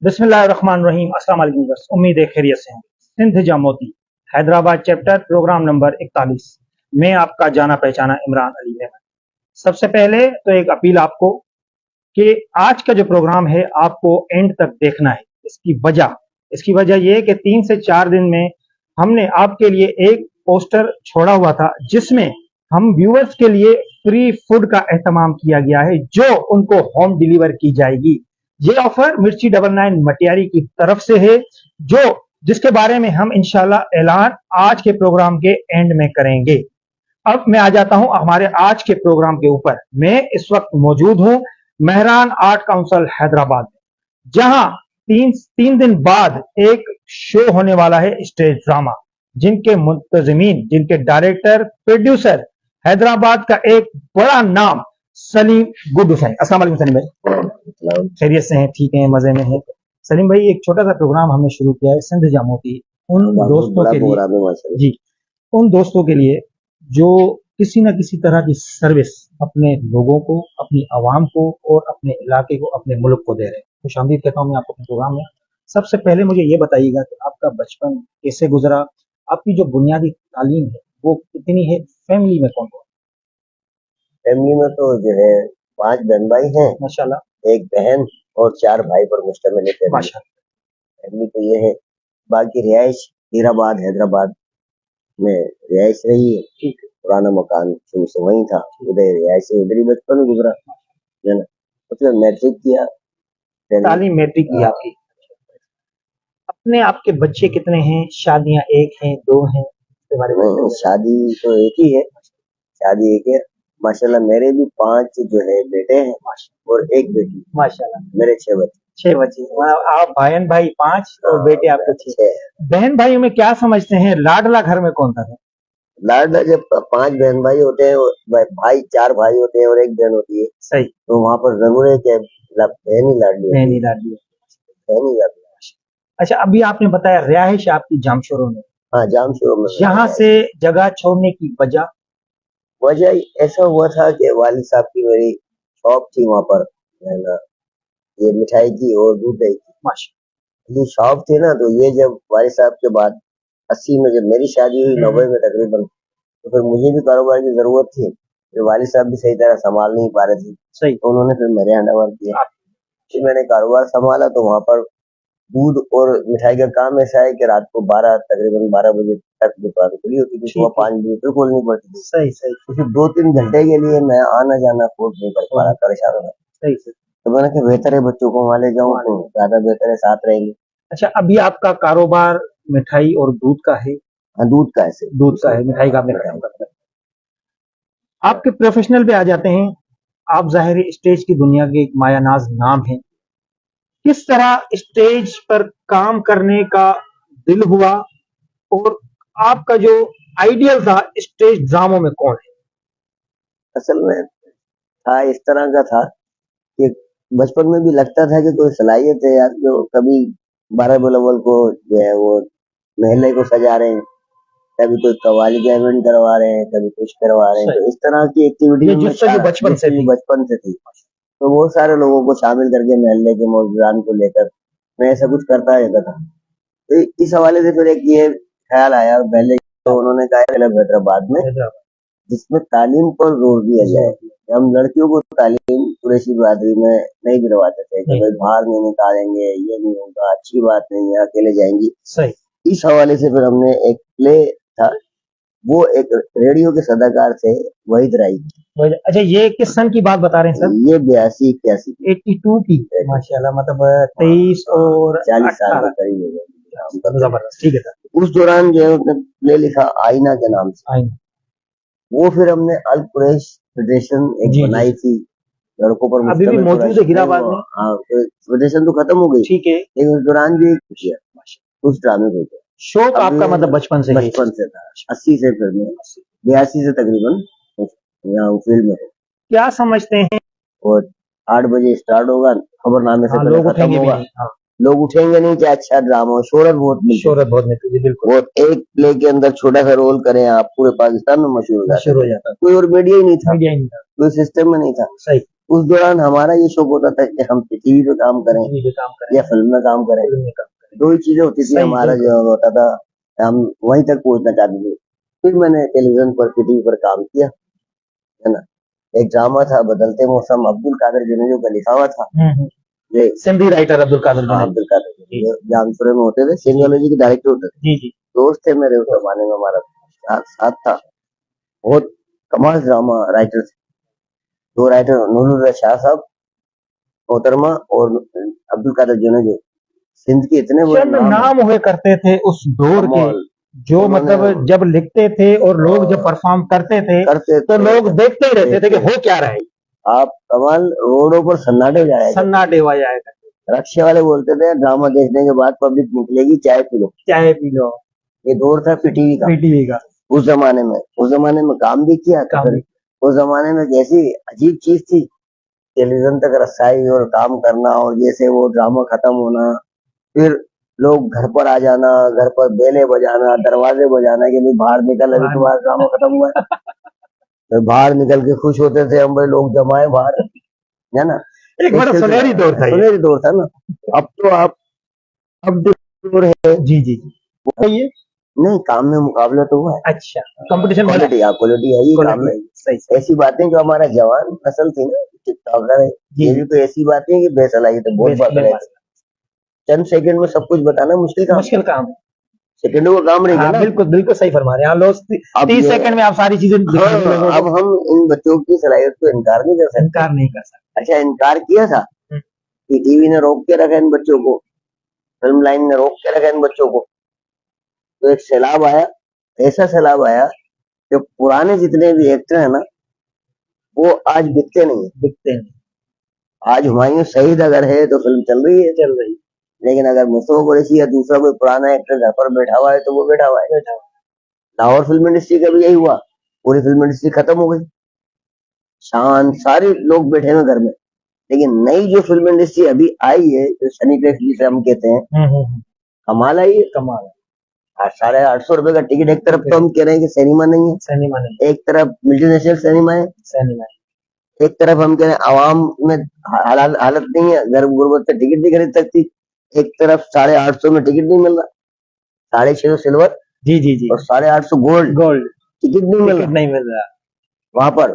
बिस्मिल्लाहिर्रहमानिर्रहीम। अस्सलाम वालेकुम व्यूअर्स, उम्मीद है खैरियत से होंगे। Sindh Jamoti Hyderabad chapter program number 41 में आपका जाना पहचाना इमरान अली है। सबसे पहले तो एक अपील आपको कि आज का जो प्रोग्राम है आपको एंड तक देखना है। इसकी वजह यह है कि 3 से 4 दिन में हमने आपके लिए एक पोस्टर छोड़ा हुआ था जिसमें हम व्यूअर्स के लिए फ्री फूड का एहतमाम किया गया है जो उनको होम डिलीवर की जाएगी। ये ऑफर मिर्ची 99 मटियारी की तरफ से है जिसके बारे में हम इंशाल्लाह ऐलान आज के प्रोग्राम के एंड में करेंगे। अब मैं आ जाता हूं हमारे आज के प्रोग्राम के ऊपर। मैं इस वक्त मौजूद हूं मेहरान आर्ट काउंसिल हैदराबाद में, जहां तीन दिन बाद एक शो होने वाला है स्टेज ड्रामा, जिनके मुंतजिमीन, जिनके डायरेक्टर, प्रोड्यूसर हैदराबाद का एक बड़ा नाम सलीम गुड हुसैन। अस्सलाम वालेकुम सलीम भाई, खैरियत से हैं? ठीक है, मजे में हैं? सलीम भाई, एक छोटा सा प्रोग्राम हमने शुरू किया है सिंध जामोती, उन दोस्तों के लिए जी, उन दोस्तों के लिए जो किसी न किसी तरह की सर्विस अपने लोगों को, अपनी आवाम को और अपने इलाके को, अपने मुल्क को दे रहे हैं। खुशामदीद कहता हूँ मैं आपको अपने प्रोग्राम में। सबसे पहले मुझे ये बताइएगा कि आपका बचपन कैसे गुजरा, आपकी जो बुनियादी तालीम है वो कितनी है, फैमिली में कौन कौन? फैमिली में तो जो है 5 बहन भाई हैं माशाल्लाह, 1 बहन और 4 भाई पर मुश्तमिल है माशाल्लाह। फैमिली तो ये है। बाकी रिहाइश हीराबाद हैदराबाद में रिहाइश रही है। ठीक है, पुराना मकान शुरू से वहीं था, उधर रिहाइश से उधर ही बचपन गुजरा है ना। उसमें मैट्रिक किया, तालीम मैट्रिक की आपकी। अपने आपके बच्चे कितने हैं? शादियां 1 हैं, 2 हैं? इसके बारे में। शादी तो एक ही है, शादी एक है माशाल्लाह। मेरे भी 5 जो है बेटे हैं और 1 बेटी। माशाल्लाह, मेरे 6 बच्चे। 6 बच्चे। आप बहन भाई 5 और बेटे आपके 6। बहन भाइयों में क्या समझते हैं, लाडला घर में कौन था? लाडला जब 5 बहन भाई होते हैं, भाई 4 भाई होते हैं और 1 बहन होती है, सही, तो वहाँ पर जरूर है कि बहन ही लाडली। अच्छा, अभी आपने बताया रिहाइश आपकी जामशोरों में। हाँ, जामशोरों में। यहाँ से जगह छोड़ने की वजह ऐसा हुआ था कि वालिद साहब की मेरी शॉप थी वहाँ पर, है ना, ये मिठाई की और दूध दही की। माशाल्लाह, ये शॉप थी ना, तो ये जब वालिद साहब के बाद 80 में जब मेरी शादी हुई, 90 में तकरीबन, तो फिर मुझे भी कारोबार की जरूरत थी। फिर वालिद साहब भी सही तरह संभाल नहीं पा रहे थे, सही, तो उन्होंने फिर मेरे हैंडओवर किया। फिर मैंने कारोबार संभाला, तो वहाँ पर दूध और मिठाई का काम ऐसा है कि रात को तकरीबन 12 बजे तक दुकान खुली होती थी, सुबह 5 बजे फिर खोलनी पड़ती थी। सही। तो फिर 2-3 घंटे के लिए मैं आना जाना अफोर्ड नहीं कर पा रहा, परेशान हो रहा। सही। तो मैंने कहा बेहतर है बच्चों को वहाँ ले जाऊँ तो ज्यादा बेहतर है, साथ रहेंगे। अच्छा, अभी आपका कारोबार मिठाई और दूध का है? हाँ, दूध का है, मिठाई का आपने काम करता है। आपके प्रोफेशनल पे आ जाते हैं। आप जाहिर स्टेज की दुनिया के एक मायानाज नाम है। किस तरह स्टेज पर काम करने का दिल हुआ और आपका जो आइडियल था स्टेज ड्रामों में कौन है? असल में था इस तरह का था कि बचपन में भी लगता था कि कोई सलाहियत है यार, जो कभी 12 अव्वल को जो है वो महल्ले को सजा रहे हैं, कभी कोई कव्वाली का इवेंट करवा रहे हैं, कभी कुछ करवा रहे हैं। तो इस तरह की एक्टिविटी बचपन से थी, तो बहुत सारे लोगों को शामिल करके महल्ले के मौजूदान को लेकर मैं ऐसा कुछ करता रहता था। तो इस हवाले से फिर एक ये ख्याल आया पहले, तो उन्होंने कहा हैदराबाद में जिसमें तालीम पर जोर दिया जाए। हम लड़कियों को तालीम कुरैशी बिरादरी में नहीं दिलवाते थे कि भाई बाहर नहीं निकालेंगे, ये नहीं होगा, अच्छी बात नहीं है, अकेले जाएंगी। सही। इस हवाले से फिर हमने एक प्ले था, वो एक रेडियो के सदाकार थे वहीद राई। अच्छा, ये किस सन की बात बता रहे हैं सर? ये 82-81 की। माशाल्लाह, मतलब 23 और 40 साल के करीब हो गए। जबरदस्त, ठीक है सर। उस दौरान जो है उसने प्ले लिखा आईना के नाम से। आईना, वो फिर हमने अल कुरैश फेडरेशन एक बनाई थी लड़कों पर। अभी भी मौजूद है हीराबाद में। हाँ, फेडरेशन तो खत्म हो गई, ठीक है, लेकिन उस दौरान भी किया उस ड्रामे को। शौक आपका मतलब बचपन से था, 80 से फिर 82 से तकरीबन यहाँ फील्ड में। क्या समझते हैं? और 8 बजे स्टार्ट होगा, खबरनामे से पहले खत्म होगा। लोग उठेंगे नहीं चाहे अच्छा ड्रामा हो, शोहरत बहुत मिलती है। बिल्कुल, और एक प्ले के अंदर छोटा सा रोल करें आप, पूरे पाकिस्तान में मशहूर हो जाता है। कोई और मीडिया ही नहीं था, कोई सिस्टम में नहीं था। सही। उस दौरान हमारा ये शौक होता था कि हम टीवी पे काम करें टीवी पे काम करें, या फिल्म में काम करें। फिल्म में काम करें। दो ही चीजें होती थी सही, हमारा बिल्कुल। जो होता था, हम वहीं तक पहुंचना चाहते थे। फिर मैंने टेलीविजन पर टीवी पर काम किया, है ना। एक ड्रामा था बदलते मौसम, अब्दुल कादिर जुनेजो का लिखा हुआ था। ये सिंधी राइटर अब्दुल कादिर हाँ, जुनेजो। अब्दुल कादिर जी, जुनेजो जानपुरे में होते थे, सिंगोलॉजी के डायरेक्टर होते थे। जी, जी। दोस्त थे मेरे उस जमाने में, हमारा साथ था। बहुत कमाल ड्रामा राइटर थे। दो राइटर, नूरुल शाह साहब मोहतरमा और अब्दुल कादिर जुनेजो, सिंध के इतने बड़े चंद नाम हैं, नाम हुए करते थे उस दौर के, कमाल। जो उन्होंने मतलब जब लिखते थे और लोग जब परफॉर्म करते थे तो लोग देखते ही रहते थे कि हो क्या रहा है। आप कमाल, रोडों पर सन्नाटे हो जाएगा। सन्नाटे हुआ जाएगा, रक्षा वाले बोलते थे ड्रामा देखने के बाद पब्लिक निकलेगी, चाय पी लो। चाय पी लो। ये दौर था पीटीवी का। पीटीवी का उस जमाने में काम भी किया। काम भी। उस जमाने में कैसी अजीब चीज थी, टेलीविजन तक रसाई और काम करना, और जैसे वो ड्रामा खत्म होना, फिर लोग घर पर आ जाना, घर पर बेले बजाना, दरवाजे बजाना कि भाई बाहर निकल, अभी तुम्हारा ड्रामा खत्म हुआ है। तो बाहर निकल के खुश होते थे हम, भाई लोग जमाए बाहर, है ना। एक बड़ा सुनहरी दौर था, सुनहरी दौर था ना। अब तो आप अब दौर है। जी, जी, जी। ये नहीं, काम में मुकाबला तो हुआ है। अच्छा, कंपटीशन क्वालिटी है ये काम में। सही। ऐसी बातें जो हमारा जवान नस्ल थी ना, टिकटॉकर है, ये भी तो ऐसी बातें कि बेसलाही तो बहुत बात रहे थे। चंद सेकंड में सब कुछ बताना मुश्किल काम है। सेकंडों का काम रहेगा ना। बिल्कुल, बिल्कुल सही फरमा रहे हैं आप। लोग 30 सेकंड में आप सारी चीजें दिखाने लगोगे। अब हम इन बच्चों की सलाहियत को इनकार नहीं कर सकते। अच्छा, इनकार किया था कि टीवी ने रोक के रखा इन बच्चों को, फिल्म लाइन ने रोक के रखा इन बच्चों को। तो एक सैलाब आया, ऐसा सैलाब आया जो पुराने जितने भी एक्टर है ना, वो आज बिकते नहीं। आज हुमायूं शहीद अगर है तो फिल्म चल रही है। लेकिन अगर मुस्तफा कुरैशी या दूसरा कोई पुराना एक्टर घर पर बैठा हुआ है तो वो बैठा हुआ है। लाहौर फिल्म इंडस्ट्री का भी यही हुआ, पूरी फिल्म इंडस्ट्री खत्म हो गई, शान सारे लोग बैठे हुए घर में। लेकिन नई जो फिल्म इंडस्ट्री अभी आई है, जो सनीप्लेक्स जिसे हम कहते हैं, कमाल आई है। कमाल 850 रुपए का टिकट। एक तरफ तो हम कह रहे हैं कि सिनेमा नहीं है, एक तरफ मल्टीनेशनल सिनेमा है, एक तरफ हम कह रहे हैं आवाम में हालत नहीं है, घर गुर्बत से टिकट नहीं खरीद सकती। एक तरफ 850 में टिकट नहीं मिल रहा, 650 सिल्वर, जी जी जी, और 850 गोल्ड टिकट नहीं मिल रहा वहां पर।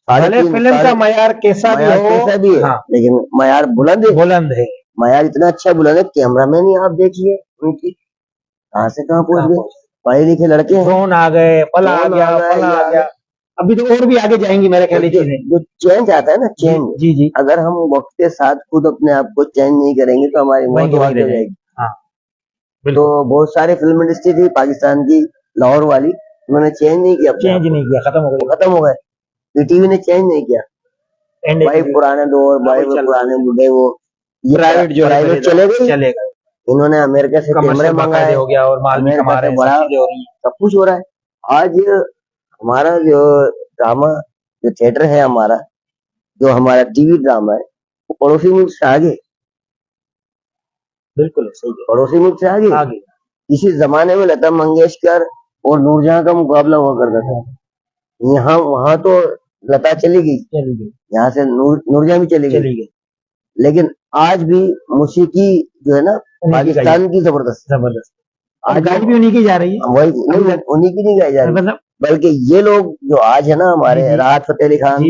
भले फिल्म का मयार कैसा भी हो, हाँ, लेकिन मयार बुलंद है। मयार इतना अच्छा बुलंद है, कैमरामैन ही आप देखिए उनकी कहां से कहां पहुंच गए, पढ़े लिखे लड़के। ड्रोन आ गए, पल आ गया, अभी तो और भी आगे जाएंगी मेरे ख्याल से। जो चेंज आता है ना, चेंज, जी जी, अगर हम वक्त के साथ खुद अपने आप को चेंज नहीं करेंगे तो हमारी मौत वहां हो जाएगी। तो बहुत सारे फिल्म इंडस्ट्री थी पाकिस्तान की, लाहौर वाली, उन्होंने चेंज नहीं किया, खत्म हो गए। टीवी ने चेंज नहीं किया, भाई पुराने दौर, भाई पुराने बुढ़े, वो प्राइवेट चले गए। इन्होंने अमेरिका से कैमरे मंगाए हो गया, और माल भी कमा रहे हैं, बड़ा सब कुछ हो रहा है। आज हमारा जो ड्रामा, जो थिएटर है हमारा, जो हमारा टीवी ड्रामा है, वो पड़ोसी मुल्क से आगे। बिल्कुल सही है, पड़ोसी मुल्क से आगे। इसी जमाने में लता मंगेशकर और नूरजहां का मुकाबला हुआ करता था। यहाँ वहां तो लता चली गई, यहाँ से नूरजहां भी चली गई। लेकिन आज भी मौसीकी जो है ना पाकिस्तान की जबरदस्त आज गाई भी उन्हीं की जा रही है। वही नहीं, उन्हीं की नहीं गाई जा रही, बल्कि ये लोग जो आज है ना हमारे राहत फतेह अली खान,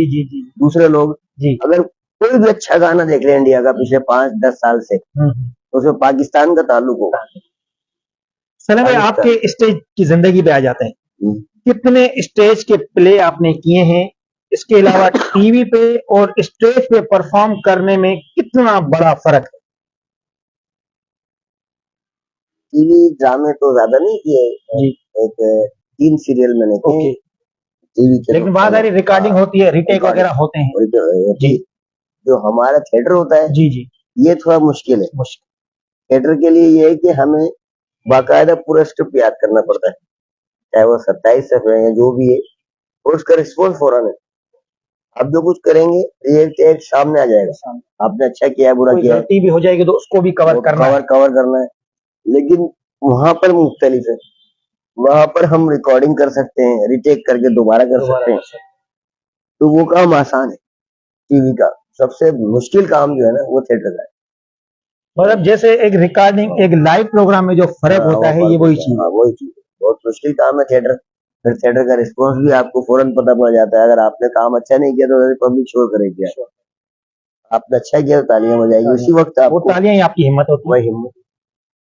दूसरे लोग, अगर कोई भी अच्छा गाना देख रहे हैं इंडिया का पिछले 5-10 साल से, तो उसमें पाकिस्तान का ताल्लुक होगा। सलीम भाई, आपके स्टेज की जिंदगी पे आ जाते हैं, कितने स्टेज के प्ले आपने किए हैं? इसके अलावा टीवी पे और स्टेज पे परफॉर्म करने में कितना बड़ा फर्क है? टीवी ड्रामे तो ज्यादा नहीं किए, एक 3 सीरियल मैंने किए टीवी के। लेकिन बहुत सारी रिकॉर्डिंग होती है, रिटेक वगैरह होते हैं जी। जो हमारा थिएटर होता है, जी जी, ये थोड़ा मुश्किल है। थिएटर के लिए ये है कि हमें बाकायदा पूरा स्क्रिप्ट याद करना पड़ता है, चाहे वो 27 सफ़े है जो भी है, और उसका रिस्पॉन्स फौरन है। आप जो कुछ करेंगे रिएक्ट सामने आ जाएगा, आपने अच्छा किया बुरा किया, गलती भी हो जाएगी तो उसको भी कवर करना है। लेकिन वहां पर मुख्तलिफ है, वहां पर हम रिकॉर्डिंग कर सकते हैं, रिटेक करके दोबारा कर सकते हैं, तो वो काम आसान है। टीवी का सबसे मुश्किल काम जो है ना वो थिएटर का है। मतलब जैसे एक रिकॉर्डिंग एक लाइव प्रोग्राम में जो फर्क हाँ, होता वो है, ये फर्क वही होता है। चीज हाँ, है। वही चीज है। बहुत मुश्किल काम है थिएटर। फिर थिएटर का रिस्पॉन्स भी आपको फौरन पता पड़ जाता है। अगर आपने काम अच्छा नहीं किया तो पब्लिक शोर करेगी। आपने अच्छा किया तो तालियां बजाएगी उसी वक्त वो आपको। तालियां ही आपकी हिम्मत होती है। वही हिम्मत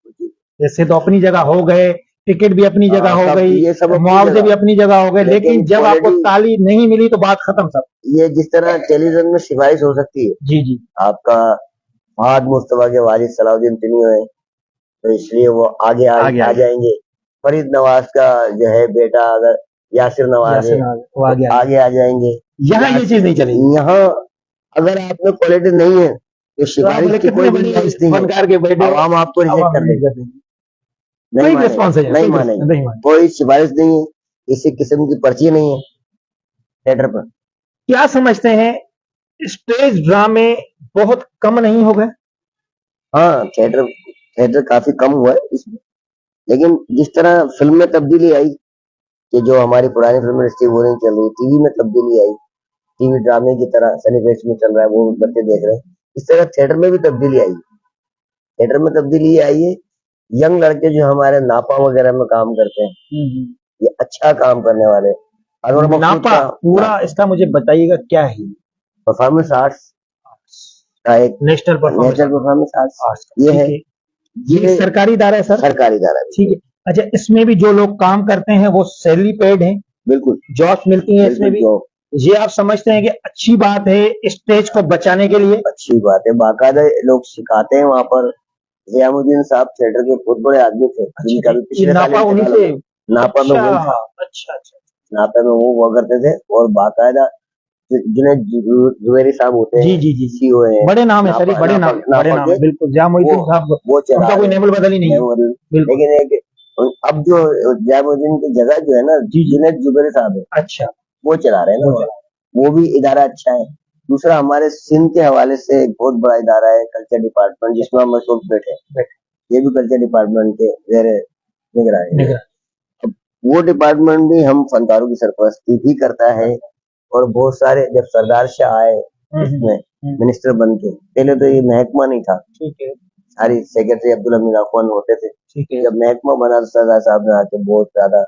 होती है। जैसे तो अपनी जगह हो गए, टिकट भी अपनी जगह हाँ, हो सब गई, ये सब अपनी मुआवजे भी जगह। अपनी जगह हो गए, लेकिन जब आपको क्वालिटी ताली नहीं मिली तो बात खत्म सब। ये जिस तरह टेलीविजन में सिफारिश हो सकती है, जी जी। आपका फहद मुस्तफा के वालिद सलाउद्दीन तिनियो है तो इसलिए वो आगे आ जाएंगे। फरीद नवाज का जो है बेटा अगर यासिर नवाज है वो तो आगे आ जाएंगे। यहाँ ये चीज नहीं चलेगी। यहाँ अगर आप में क्वालिटी नहीं है तो सिफारिश की कोई गुंजाइश नहीं है। फनकार के बेटे आवाम आपको रिजेक्ट कर देगी। नहीं कोई रिस्पॉन्स मानेगा, नहीं मानेगा। कोई सिफारिश नहीं है, किसी किस्म की पर्ची नहीं है थिएटर पर। क्या समझते हैं, स्टेज ड्रामे बहुत कम नहीं हो गए? हाँ, थिएटर काफी कम हुआ है इसमें। लेकिन जिस तरह फिल्म में तब्दीली आई कि जो हमारी पुरानी फिल्म इंडस्ट्री वो नहीं चल रही, टीवी में तब्दीली आई, टीवी ड्रामे की तरह सन्निवेश में चल रहा है, वो बच्चे देख रहे हैं। इस तरह थिएटर में भी तब्दीली आई। थिएटर में तब्दीली ये आई है, यंग लड़के जो हमारे नापा वगैरह में काम करते हैं, ये अच्छा काम करने वाले। अनवर मकसूद नापा पूरा इसका मुझे बताइएगा क्या है? परफॉर्मेंस आर्ट्स का एक नेशनल परफॉर्मेंस आर्ट्स ये है। ये सरकारी इदारा है सर? सरकारी इदारा है। ठीक है। अच्छा, इसमें भी जो लोग काम करते हैं वो सैलरी पेड हैं? बिल्कुल, जॉब मिलती है इसमें भी? ये आप समझते हैं कि अच्छी बात है स्टेज को बचाने के लिए? अच्छी बात है, बाकायदा लोग सिखाते हैं वहाँ पर। ज़ियामुद्दीन साहब थिएटर के बहुत बड़े आदमी थे। जिनका भी पिछले नापा उन्हीं से? नापा में वो था। अच्छा। नापा में वो हुआ करते थे और बाकायदा जुनैद जुवेरी साहब होते हैं, जी सीईओ हैं, बड़े नाम है सर, बड़े नाम बिल्कुल। ज़ियामुद्दीन साहब वो चला, उनका कोई नेमल बदल ही नहीं है। लेकिन एक अब जो ज़ियामुद्दीन की जगह जो है ना जुनैद जुवेरी साहब है, अच्छा वो चला रहे हैं ना। वो भी इदारा अच्छा है। दूसरा हमारे सिंध के हवाले से एक बहुत बड़ा इदारा है कल्चर डिपार्टमेंट, जिसमें हम इस वक्त बैठे। ये भी कल्चर डिपार्टमेंट के ज़ेरे निगरानी है। वो डिपार्टमेंट भी हम फनकारों की सरपरस्ती भी करता है। और बहुत सारे जब सरदार शाह आए इसमें मिनिस्टर बन के, पहले तो ये महकमा नहीं था। ठीक है। सारी सेक्रेटरी अब्दुल हमीद अफवान होते थे। ठीक है। जब महकमा बना तो सरदार साहब ने आके बहुत ज्यादा।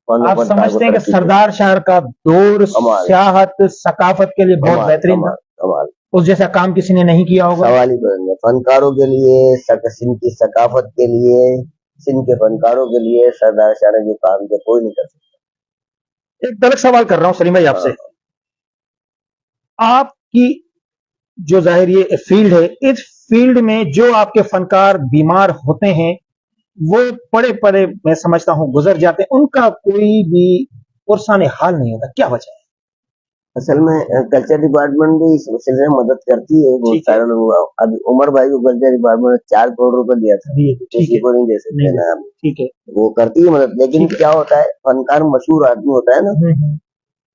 आप समझते हैं कि सरदार शाह का दौर सियाहत सकाफत के लिए बहुत बेहतरीन था? कमाल। उस जैसा काम किसी ने नहीं किया होगा। सवाल ही नहीं। फनकारों के लिए, सिंध की सकाफत के लिए, सिंध के फनकारों के लिए सरदार शाह ने जो काम किया कोई नहीं कर सकता। एक गलत सवाल कर रहा हूँ सलीम भाई आपसे। आपकी जो जाहिर ये फील्ड है, इस फील्ड में जो आपके फनकार बीमार होते हैं वो पड़े मैं समझता हूँ गुजर जाते हैं, उनका कोई भी पुरसाने हाल नहीं होता, क्या वजह है? असल में कल्चर डिपार्टमेंट भी इस सिलसिले में मदद करती है। बहुत सारे लोग, अभी उमर भाई को कल्चर डिपार्टमेंट 4 करोड़ रुपए दिया था, किसी को नहीं दे सकते ना। ठीक है, वो करती है मदद। लेकिन क्या होता है, फनकार मशहूर आदमी होता है ना,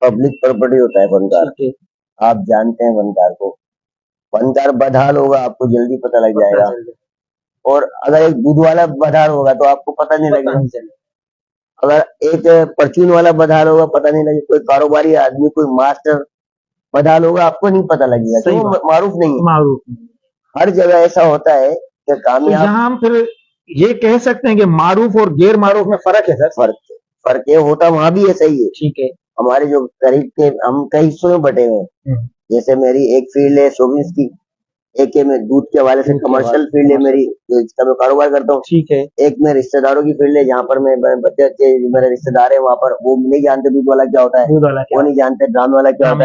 पब्लिक प्रॉपर्टी होता है फनकार। आप जानते हैं फनकार को, फनकार बदहाल होगा आपको जल्दी पता लग जाएगा, और अगर एक दूध वाला बदहाल होगा तो आपको पता नहीं लगेगा। अगर एक परचून वाला बदहाल होगा पता नहीं लगेगा। कोई कारोबारी आदमी, कोई मास्टर बदहाल होगा आपको नहीं पता लगेगा, तो वो मारूफ नहीं है। हर जगह ऐसा होता है कि कामयाब। तो हम फिर ये कह सकते हैं कि मारूफ और गैर मारूफ में फर्क है सर? फर्क ये होता वहां भी ऐसा ही है। ठीक है। हमारे जो करीब के हम कई हिस्सों में बटे हुए हैं। जैसे मेरी एक फील्ड है शोबिस की, एक है मैं दूध के हवाले से कमर्शियल फील्ड है मेरी, जिसका मैं कारोबार करता हूँ। ठीक है। एक मैं रिश्तेदारों की फील्ड है, जहाँ पर मैं बच्चे मेरे रिश्तेदार है, वहाँ पर वो नहीं जानते दूध वाला क्या होता है, वो नहीं जानते ड्रामे वाला क्या होता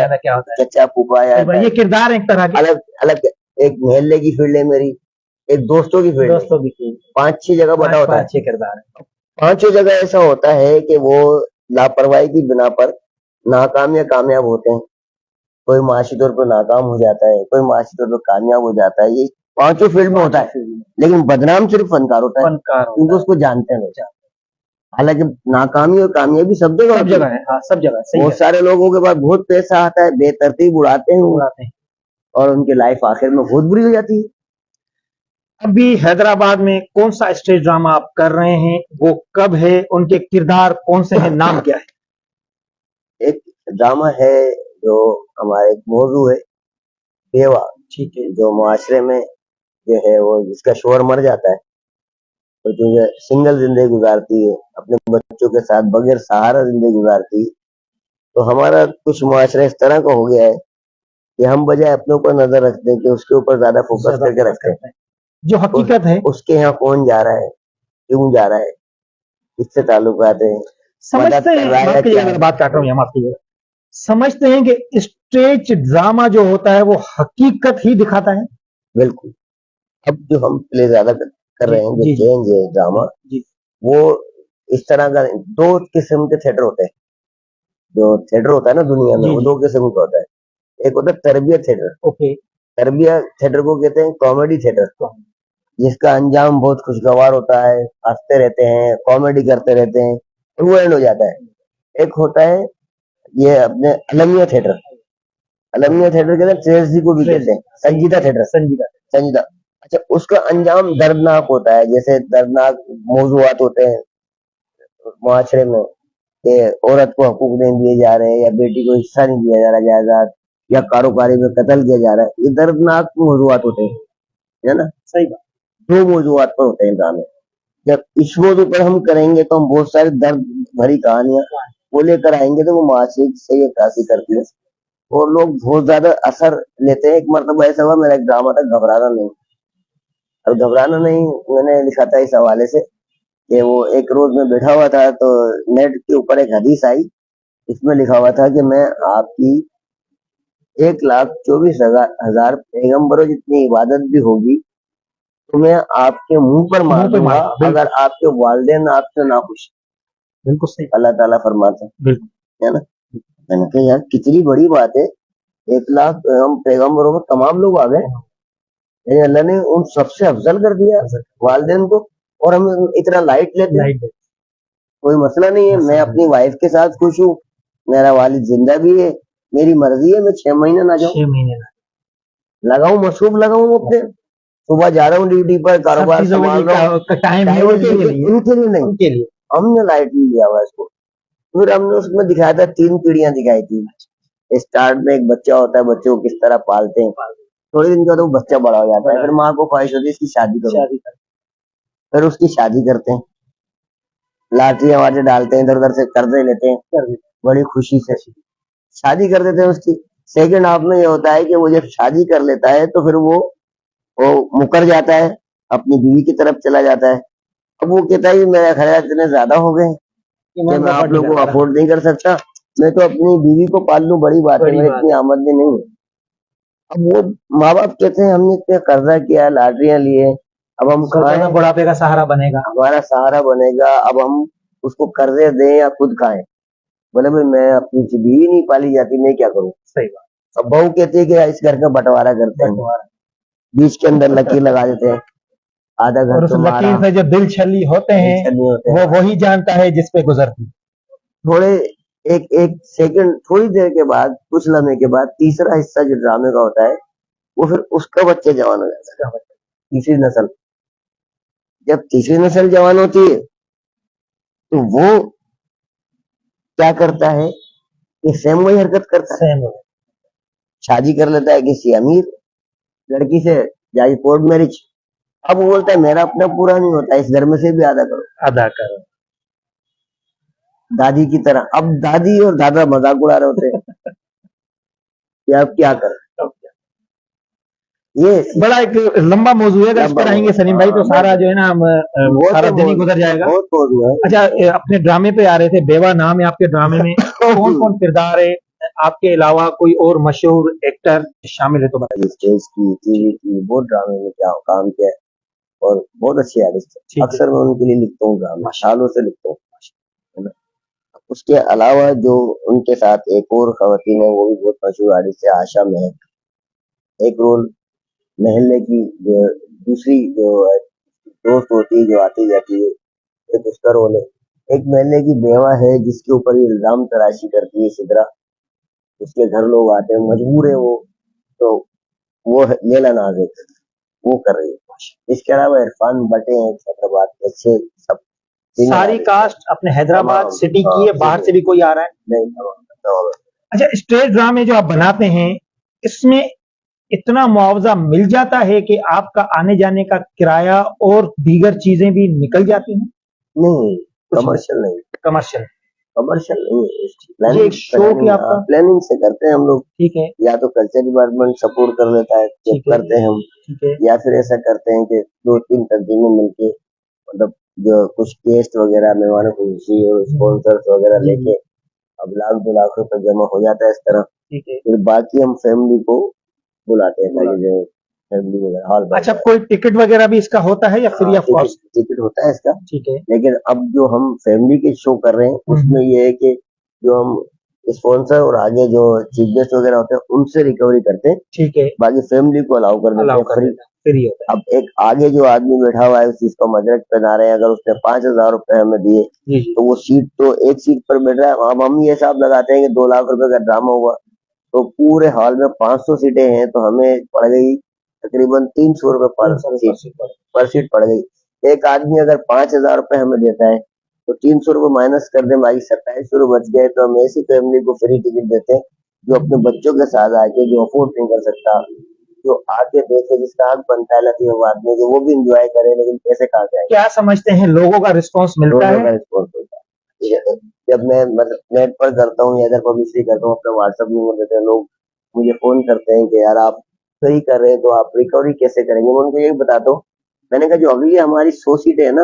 है, चचा फूफा या ये किरदार एक तरह के अलग अलग। एक मोहल्ले की फील्ड है मेरी, एक दोस्तों की फील्ड, 5-6 जगह बटा होता है। 5-6 किरदार है। 5 जगह ऐसा होता है कि वो लापरवाही की बिना पर नाकाम या कामयाब होते हैं। कोई माशी तौर पर नाकाम हो जाता है, कोई माशी तौर पर कामयाब हो जाता है। ये 5 फील्ड में होता है। लेकिन बदनाम सिर्फ फनकार होता है, क्योंकि उसको जानते हैं। हालांकि नाकामी और कामयाबी सब जगह है। हाँ, सब जगह। बहुत सारे लोगों के पास बहुत पैसा आता है, बेतरतीब उड़ाते हैं और उनकी लाइफ आखिर में बहुत बुरी हो जाती है। अभी हैदराबाद में कौन सा स्टेज ड्रामा आप कर रहे हैं, वो कब है, उनके किरदार कौन से हैं, नाम क्या है? एक ड्रामा है जो हमारे एक मौजू है, बेवा, ठीक है, जो मुआशरे में जो है वो जिसका शोहर मर जाता है तो जो है सिंगल जिंदगी गुजारती है, अपने बच्चों के साथ बगैर सहारा जिंदगी गुजारती है। तो हमारा कुछ मुआशरा इस तरह का हो गया है कि हम बजाय अपने ऊपर नजर रखते हैं कि उसके ऊपर ज्यादा फोकस ज्यादा करके फोकस रखते हैं। करते हैं। जो हकीकत है, उसके यहाँ कौन जा रहा है, क्यों जा रहा है, किससे ताल्लुकात है, मदद समझते कर हैं, रहा है या माफ क्या कीजिएगा है। मैं बात काट रहा हूँ, यहाँ माफ कीजिएगा, समझते हैं कि स्टेज ड्रामा जो होता है वो हकीकत ही दिखाता है। बिल्कुल। अब जो हम प्ले ज्यादा कर जी रहे हैं, जो जी जी चेंज है ड्रामा, जी, वो इस तरह का दो किस्म के थिएटर होते हैं। जो थिएटर होता है ना दुनिया में, जी वो जी, दो किस्म का होता है। एक होता है तरबियत थिएटर। ओके, तरबियत थिएटर को कहते हैं कॉमेडी थिएटर, तो जिसका अंजाम बहुत खुशगवार होता है, हंसते रहते हैं, कॉमेडी करते रहते हैं और वो एंड हो जाता है। एक होता है ये अपने अलमिया थिएटर। अलमिया थिएटर कहते हैं ट्रेजेडी को भी कहते हैं, संजीदा थिएटर, संजीदा, संजीदा। अच्छा, उसका अंजाम दर्दनाक होता है, जैसे दर्दनाक मौजूआत होते हैं मुआशरे में कि औरत को हकूक नहीं दिए जा रहे, या बेटी को हिस्सा नहीं दिया जा रहा जायदाद, या कारोबारी में कत्ल किया जा रहा है। ये दर्दनाक मौजूआत होते हैं, है ना। सही बात, दो मौजूआत पर होते हैं ड्रामे। जब इस मौजू पर हम करेंगे तो हम बहुत सारी दर्द भरी कहानियां वो लेकर आएंगे तो वो मानसिक से ये काफी करती है और लोग बहुत ज्यादा असर लेते हैं। एक मरतबा ऐसा हुआ, मेरा एक ड्रामा था घबराना नहीं। और घबराना नहीं मैंने लिखा था इस हवाले से कि वो एक रोज में बैठा हुआ था तो नेट के ऊपर एक हदीस आई, इसमें लिखा हुआ था कि मैं आपकी 1,24,000 पैगंबरों जितनी इबादत भी होगी तो मैं आपके मुंह पर मार मुंह पे दूंगा मार, बिल्कुल अगर आपके वालिदैन आपसे ना खुश। बिल्कुल सही, अल्लाह ताला फरमाता बिल्कुल, है ना। मैंने कहा यार कितनी बड़ी बात है, 1,00,000 पैगंबरों में तमाम लोग आ गए, यानी अल्लाह ने उन सबसे अफजल कर दिया वालिदैन को, और हम इतना लाइट लेते हैं। लाइट, कोई मसला नहीं है, मैं अपनी वाइफ के साथ खुश हूँ, मेरा वालिद जिंदा भी है, मेरी मर्जी है, मैं 6 महीने ना जाऊं, 6 महीने में, लगाऊं मशरूब लगाऊं अपने, सुबह जा रहा हूँ ड्यूटी पर, सब कारोबार चीजों में संभाल जी रहा हूँ, का टाइम है उनके लिए नहीं है, उनके लिए नहीं। उनके लिए, हमने लाइट लिया हुआ इसको। फिर हमने उसमें दिखाया था 3 पीढ़ियां दिखाई थी। स्टार्ट में एक बच्चा होता है, बच्चे को किस तरह पालते हैं, थोड़े दिन के बाद वो बच्चा बड़ा हो जाता है, फिर माँ को ख्वाहिश होती है इसकी शादी करो, शादी कर, फिर उसकी शादी करते हैं, लाठियां वाटे डालते हैं, इधर उधर से कर्जे लेते हैं, कर दी, बड़ी खुशी से शादी कर देते हैं उसकी। सेकंड हाफ में ये होता है कि वो जब शादी कर लेता है तो फिर वो मुकर जाता है, अपनी बीवी की तरफ चला जाता है। अब वो कहता है कि मेरे खर्च इतने ज्यादा हो गए कि मैं आप लोगों को अफोर्ड नहीं कर सकता, मैं तो अपनी बीवी को पाल लूं, बड़ी बात है, मेरी इतनी आमदनी नहीं है। अब वो माँ बाप कहते हैं हमने इतना कर्जा किया, लाटरियां लिए, अब हम खाएं, बुढ़ापे का सहारा बनेगा, हमारा सहारा बनेगा, अब हम उसको कर्जे दें या खुद खाएं। बोले भाई मैं अपनी बीवी नहीं पाली जाती, मैं क्या करूं। सही बात, अब बहू कहती है कि इस घर का बंटवारा करते हैं, बीच के अंदर लकीर लगा देते हैं, आधा और घर उस तुम्हारा, लकीर से जो दिल छली होते हैं नहीं होते हैं। वो वही जानता है जिस पे गुजरती, थोड़े एक एक सेकंड, थोड़ी देर के बाद, कुछ लम्हे के बाद तीसरा हिस्सा जो ड्रामे का होता है वो फिर उसका बच्चे जवान हो जाता है, तीसरी नस्ल। जब तीसरी नस्ल जवान होती है तो वो क्या करता है कि सेम वही हरकत करता है, सेम शादी कर लेता है किसी अमीर लड़की से, जाके कोर्ट मैरिज। अब वो बोलता है मेरा अपना पूरा नहीं होता, इस घर में से भी आधा करो, अदा करो, दादी की तरह। अब दादी और दादा मजाक उड़ा रहे होते हैं कि आप क्या करें। ये बड़ा एक लंबा मौजू है, अगर इस पर आएंगे सलीम भाई तो सारा जो है ना सारा दिन ही गुजर जाएगा। बहुत मौजू है। अच्छा, अपने ड्रामे पे आ रहे थे, बेवा नाम है आपके ड्रामे में, कौन कौन किरदार है, आपके अलावा कोई और मशहूर एक्टर शामिल है तो बताइए। स्टेज की, टीवी की, बहुत ड्रामे में क्या काम किया है और बहुत अच्छे आर्टिस्ट है। अक्सर मैं उनके लिए लिखता हूँ ड्रामा, सालों से लिखता हूँ, है ना। उसके अलावा जो उनके साथ एक और खवातीन है वो भी बहुत मशहूर आर्टिस्ट है, आशा महक। एक रोल महल्ले की जो दूसरी जो दोस्त होती है जो आती जाती है, एक उसका रोल है। एक महल्ले की बेवा है जिसके ऊपर ये इल्जाम तराशी करती है सिद्रा, उसके घर लोग आते हैं, मजबूर है वो, तो वो है लैला नाज़िक, वो कर रही है। इसके अलावा इरफान बटे हैं हैदराबाद के, अच्छे सब सारी कास्ट अपने हैदराबाद सिटी की है, बाहर से भी कोई आ रहा है? नहीं। अच्छा, स्टेज ड्रामे जो आप बनाते हैं इसमें इतना मुआवजा मिल जाता है कि आपका आने जाने का किराया और दीगर चीजें भी निकल जाती हैं? नहीं, कमर्शियल नहीं, कमर्शियल कमर्शियल नहीं है। ये प्लानिंग एक शौक है आपका? प्लानिंग से करते हैं हम लोग, ठीक है, या तो कल्चर डिपार्टमेंट सपोर्ट कर देता है जब ठीक है। करते हैं हम, ठीक है, या फिर ऐसा करते हैं कि 2-3 तंजीमें मिलके, मतलब जो कुछ गेस्ट वगैरह, मेहमान खुशी और स्पॉन्सर्स वगैरह जी, लेके अब 1-2 लाख रुपए जमा हो जाता है इस तरह। ठीक है। फिर बाकी हम फैमिली को बुलाते हैं ताकि जो फैमिली वगैरह हॉल भर अच्छा, जाए। कोई टिकट वगैरह भी इसका होता है या free of ticket cost? Ticket होता है इसका, ठीक है। लेकिन अब जो हम फैमिली के शो कर रहे हैं उसमें ये है कि जो हम स्पॉन्सर और आगे जो चीफ गेस्ट वगैरह होते हैं उनसे रिकवरी करते हैं, ठीक है, बाकी फैमिली को अलाउ कर देते अलाउ हैं कर फ्री। देता है, फ्री होता है। अब एक आगे जो आदमी बैठा हुआ है उस चीज को हम अदरक पहना रहे हैं, अगर उसने 5,000 रुपए हमें दिए जी, जी। तो वो सीट तो एक सीट पर बैठ रहा है। अब हम ये हिसाब लगाते हैं कि 2 लाख रुपए का ड्रामा हुआ तो पूरे हॉल में 500 सीटें हैं तो हमें पड़ गई तकरीबन 300 रुपए पर 300 सीट, पर सीट पड़ गई। एक आदमी अगर 5,000 रुपए हमें देता है तो 300 रुपए माइनस कर दे, बाकी 2700 रुपए बच गए, तो हम ऐसी फैमिली को फ्री टिकट देते हैं जो अपने बच्चों के साथ आके, जो अफोर्ड नहीं कर सकता, जो आके देखे, जिसका हक बनता है लकी बात में कि वो भी इंजॉय करे, लेकिन पैसे कहाँ से आएंगे? क्या समझते हैं, लोगों का रिस्पांस मिलता लोगों है? का रिस्पॉन्स होता है। ठीक है, जब मैं मतलब नेट पर करता हूँ या इधर पब्लिसिटी करता हूँ, अपना व्हाट्सएप नंबर देते हैं लोग, मुझे फोन करते हैं कि यार आप सही कर रहे हैं तो आप रिकवरी कैसे करेंगे। मैं उनको यही बताता हूँ, मैंने कहा जो अभी हमारी 100 सीटें है ना,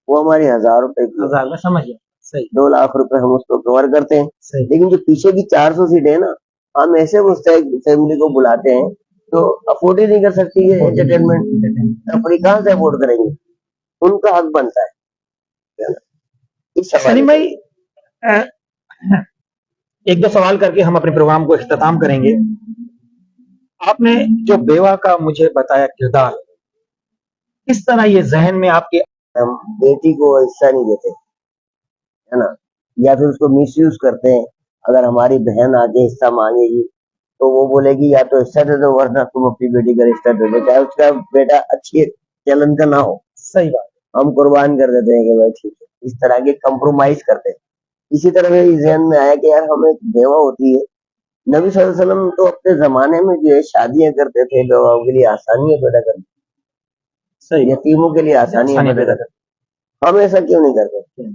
वो हमारी 1,000 रुपए की है। 1000 में समझ गया, सही 2 लाख रुपए हम उसको कवर करते हैं, सही। लेकिन जो पीछे की 400 सीटें है ना, हम ऐसे मुस्तैक फैमिली को बुलाते हैं तो अफोर्ड ही नहीं कर सकती है एंटरटेनमेंट, अपनी कहाँ से अफोर्ड करेंगे? उनका हक बनता है ना? इस सलीम हवाले भाई, अ, एक दो सवाल करके हम अपने प्रोग्राम को इख्तिताम करेंगे। आपने जो बेवा का मुझे बताया किरदार, किस तरह ये जहन में आपके से हम बेटी को हिस्सा नहीं देते, है ना, या फिर उसको मिसयूज करते हैं। अगर हमारी बहन आके हिस्सा मांगेगी तो वो बोलेगी या तो हिस्सा दे दो वरना तुम अपनी बेटी का रिश्ता दे दो, चाहे उसका बेटा अच्छी चलन का ना हो। सही बात, हम कुर्बान कर देते हैं कि भाई ठीक है, इस तरह के कंप्रोमाइज करते हैं। इसी तरह मेरे जहन में आया कि यार हमें एक बेवा होती है, नबी सल्लल्लाहु अलैहि वसल्लम तो अपने जमाने में जो है शादियां करते थे, बेवाओं के लिए आसानियां पैदा करते, सही यतीमों के लिए आसानियां आसानी पैदा पैदा करते, हम ऐसा क्यों नहीं करते?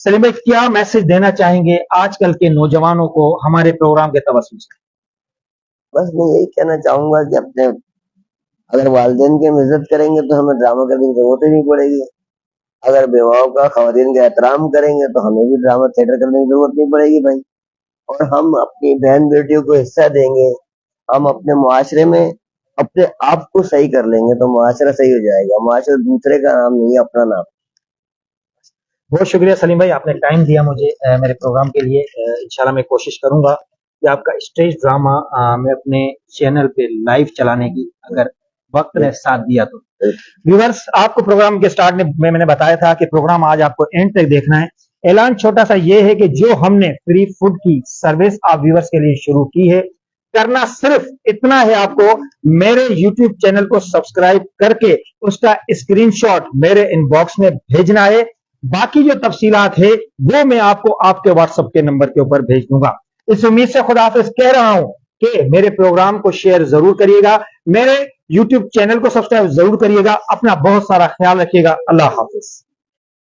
सलीम भाई, क्या मैसेज देना चाहेंगे आजकल के नौजवानों को हमारे प्रोग्राम के तवज्जुह से? बस मैं यही कहना चाहूंगा कि अपने अगर वालिदैन की हम इज्जत करेंगे तो हमें ड्रामा करने की जरूरत ही नहीं पड़ेगी। अगर बेवाओं का, खवातीन का एहतराम करेंगे तो हमें भी ड्रामा थिएटर करने की जरूरत नहीं पड़ेगी भाई। और हम अपनी बहन बेटियों को हिस्सा देंगे, हम अपने मुआशरे में अपने आप को सही कर लेंगे तो मुआशरा सही हो जाएगा। मुआशरा दूसरे का नाम नहीं है, अपना नाम। बहुत शुक्रिया सलीम भाई, आपने टाइम दिया मुझे मेरे प्रोग्राम के लिए। इंशाल्लाह मैं कोशिश करूंगा कि आपका स्टेज ड्रामा मैं अपने चैनल पे लाइव चलाने की, अगर वक्त ने साथ दिया तो। व्यूअर्स, आपको प्रोग्राम के स्टार्ट में मैंने बताया था कि प्रोग्राम आज आपको एंड तक देखना है। ऐलान छोटा सा ये है कि जो हमने फ्री फूड की सर्विस आप व्यूअर्स के लिए शुरू की है, करना सिर्फ इतना है, आपको मेरे YouTube चैनल को सब्सक्राइब करके उसका स्क्रीनशॉट मेरे इनबॉक्स में भेजना है। बाकी जो तफसीलात है वो मैं आपको आपके व्हाट्सएप के नंबर के ऊपर भेज दूंगा। इस उम्मीद से खुदाफिज कह रहा हूं कि मेरे प्रोग्राम को शेयर जरूर करिएगा, मेरे YouTube चैनल को सब्सक्राइब जरूर करिएगा। अपना बहुत सारा ख्याल रखिएगा। अल्लाह हाफिज।